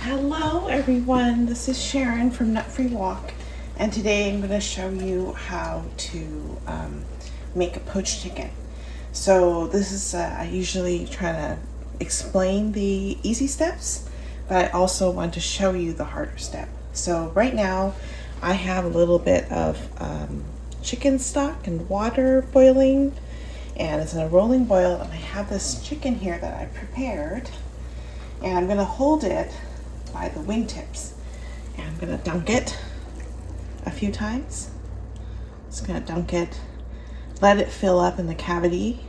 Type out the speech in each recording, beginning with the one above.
Hello everyone, this is Sharon from Nut Free Walk, and today I'm going to show you how to make a poached chicken. So this is, I usually try to explain the easy steps, but I also want to show you the harder step. So right now I have a little bit of chicken stock and water boiling, and it's in a rolling boil, and I have this chicken here that I prepared, and I'm going to hold it by the wingtips, and I'm going to dunk it a few times. Just going to dunk it, let it fill up in the cavity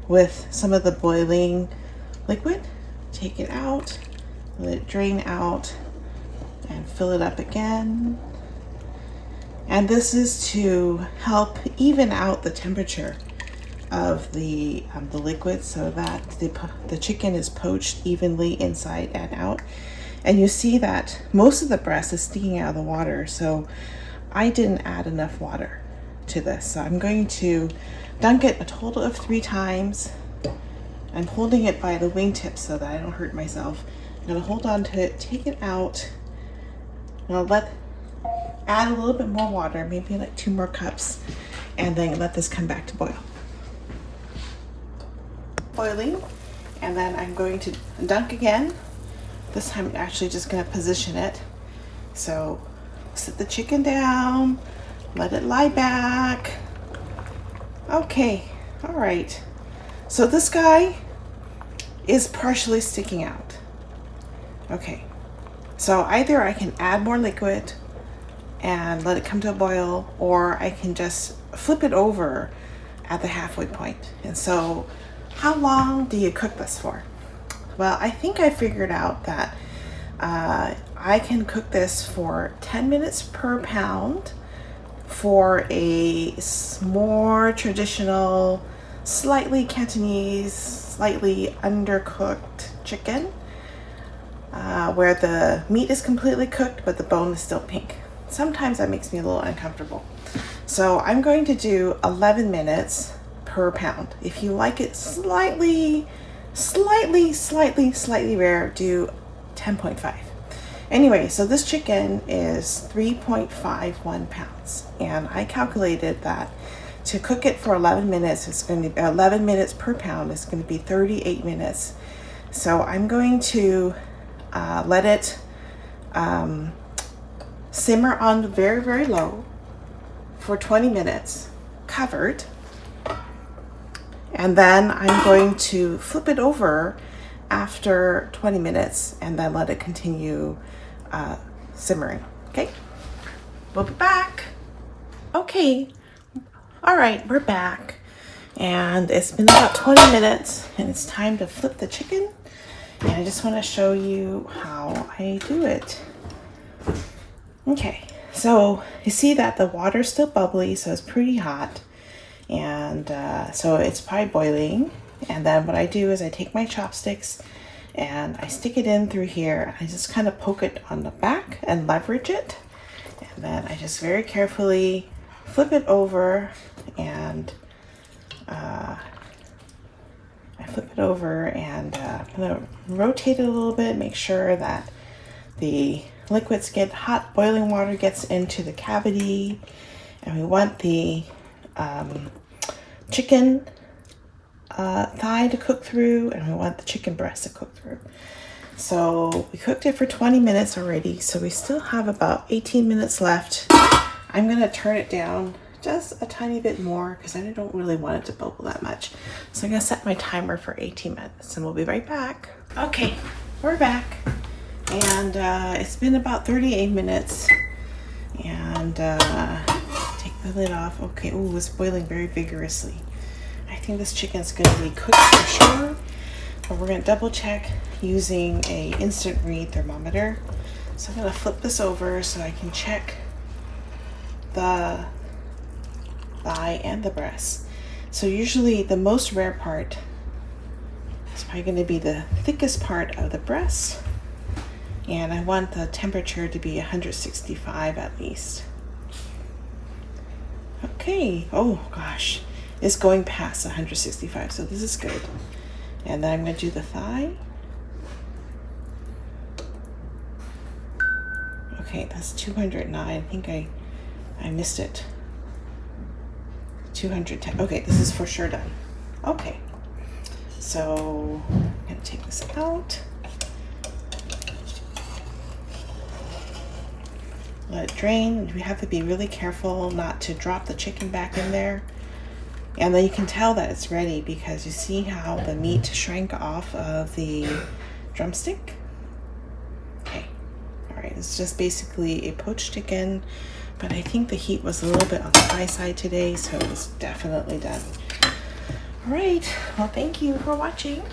with some of the boiling liquid. Take it out, let it drain out, and fill it up again. And this is to help even out the temperature of the liquid so that the chicken is poached evenly inside and out. And you see that most of the breast is sticking out of the water, so I didn't add enough water to this. So I'm going to dunk it a total of 3 times. I'm holding it by the wingtip so that I don't hurt myself. I'm going to hold on to it, take it out, and I'll add a little bit more water, maybe like 2 more cups, and then let this come back to boil. Boiling, and then I'm going to dunk again. This time I'm actually just going to position it. So sit the chicken down, let it lie back. Okay, all right. So this guy is partially sticking out. Okay, so either I can add more liquid and let it come to a boil, or I can just flip it over at the halfway point. And so how long do you cook this for? Well, I think I figured out that I can cook this for 10 minutes per pound for a more traditional, slightly Cantonese, slightly undercooked chicken, where the meat is completely cooked but the bone is still pink. Sometimes that makes me a little uncomfortable. So I'm going to do 11 minutes per pound. If you like it slightly rare, do 10.5. Anyway, so this chicken is 3.51 pounds, and I calculated that to cook it for 11 minutes, it's going to be 11 minutes per pound. It's going to be 38 minutes. So I'm going to let it simmer on very, very low for 20 minutes, covered. And then I'm going to flip it over after 20 minutes and then let it continue simmering. Okay, we'll be back. Okay, all right, we're back. And it's been about 20 minutes and it's time to flip the chicken. And I just want to show you how I do it. Okay, so you see that the water's still bubbly, so it's pretty hot. And so it's probably boiling. And then what I do is I take my chopsticks and I stick it in through here. I just kind of poke it on the back and leverage it. And then I just very carefully flip it over, and I'm gonna rotate it a little bit, make sure that the liquids get hot, boiling water gets into the cavity, and we want the chicken thigh to cook through, and we want the chicken breast to cook through. So we cooked it for 20 minutes already, so we still have about 18 minutes left. I'm gonna turn it down just a tiny bit more because I don't really want it to bubble that much. So I'm gonna set my timer for 18 minutes and we'll be right back. Okay, we're back, and it's been about 38 minutes, and take the lid off. Okay, oh, it's boiling very vigorously. I think this chicken's gonna be cooked for sure, but we're gonna double check using a instant read thermometer. So I'm gonna flip this over so I can check the thigh and the breast. So usually the most rare part is probably gonna be the thickest part of the breast, and I want the temperature to be 165 at least. Okay, oh gosh, it's going past 165, so this is good. And then I'm going to do the thigh. Okay, that's 209. I think I missed it. 210. Okay, this is for sure done. Okay, so I'm gonna take this out. Let it drain. We have to be really careful not to drop the chicken back in there. And then you can tell that it's ready because you see how the meat shrank off of the drumstick. Okay, all right, it's just basically a poached chicken, but I think the heat was a little bit on the high side today, so it's definitely done. All right, well, thank you for watching.